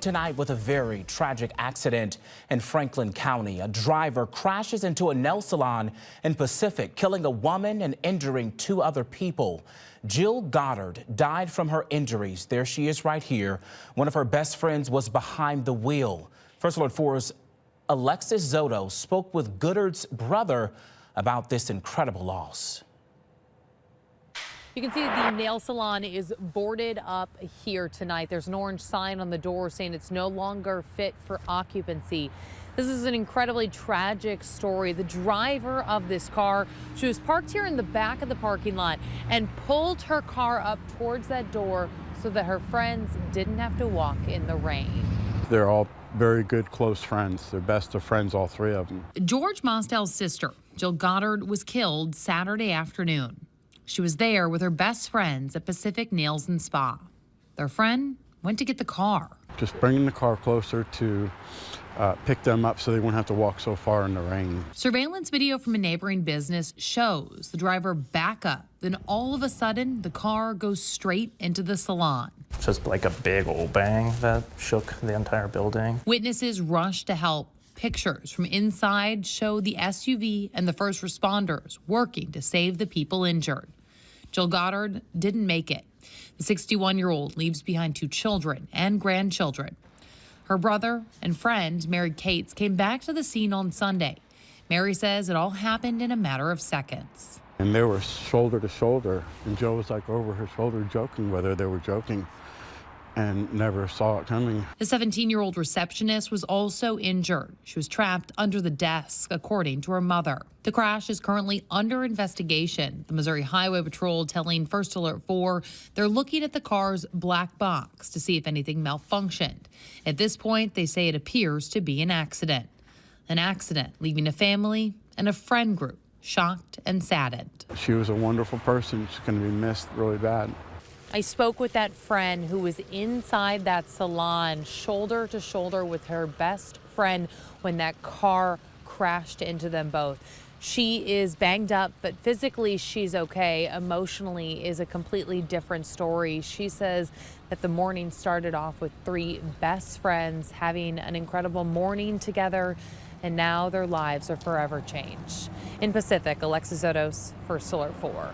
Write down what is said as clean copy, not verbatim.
Tonight with a very tragic accident in Franklin County. A driver crashes into a nail salon in Pacific, killing a woman and injuring two other people. Jill Goddard died from her injuries. There she is right here. One of her best friends was behind the wheel. First Alert 4's Alexis Zotto spoke with Goddard's brother about this incredible loss. You can see the nail salon is boarded up here tonight. There's an orange sign on the door saying it's no longer fit for occupancy. This is an incredibly tragic story. The driver of this car, she was parked here in the back of the parking lot and pulled her car up towards that door so that her friends didn't have to walk in the rain. They're all very good, close friends. They're best of friends, all three of them. George Mostel's sister, Jill Goddard, was killed Saturday afternoon. She was there with her best friends at Pacific Nails and Spa. Their friend went to get the car. Just bringing the car closer to pick them up so they won't have to walk so far in the rain. Surveillance video from a neighboring business shows the driver back up. Then all of a sudden, the car goes straight into the salon. Just like a big old bang that shook the entire building. Witnesses rushed to help. Pictures from inside show the SUV and the first responders working to save the people injured. Jill Goddard didn't make it. The 61-year-old leaves behind two children and grandchildren. Her brother and friend, Mary Cates, came back to the scene on Sunday. Mary says it all happened in a matter of seconds. And they were shoulder to shoulder, and Joe was like over her shoulder joking whether they were joking, and never saw it coming. The 17-year-old receptionist was also injured. She was trapped under the desk, according to her mother. The crash is currently under investigation. The Missouri Highway Patrol telling First Alert 4 they're looking at the car's black box to see if anything malfunctioned. At this point, they say it appears to be an accident. An accident leaving a family and a friend group shocked and saddened. She was a wonderful person. She's going to be missed really bad. I spoke with that friend who was inside that salon, shoulder to shoulder with her best friend when that car crashed into them both. She is banged up, but physically she's okay. Emotionally is a completely different story. She says that the morning started off with three best friends having an incredible morning together, and now their lives are forever changed. In Pacific, Alexis Zotto, First Alert 4.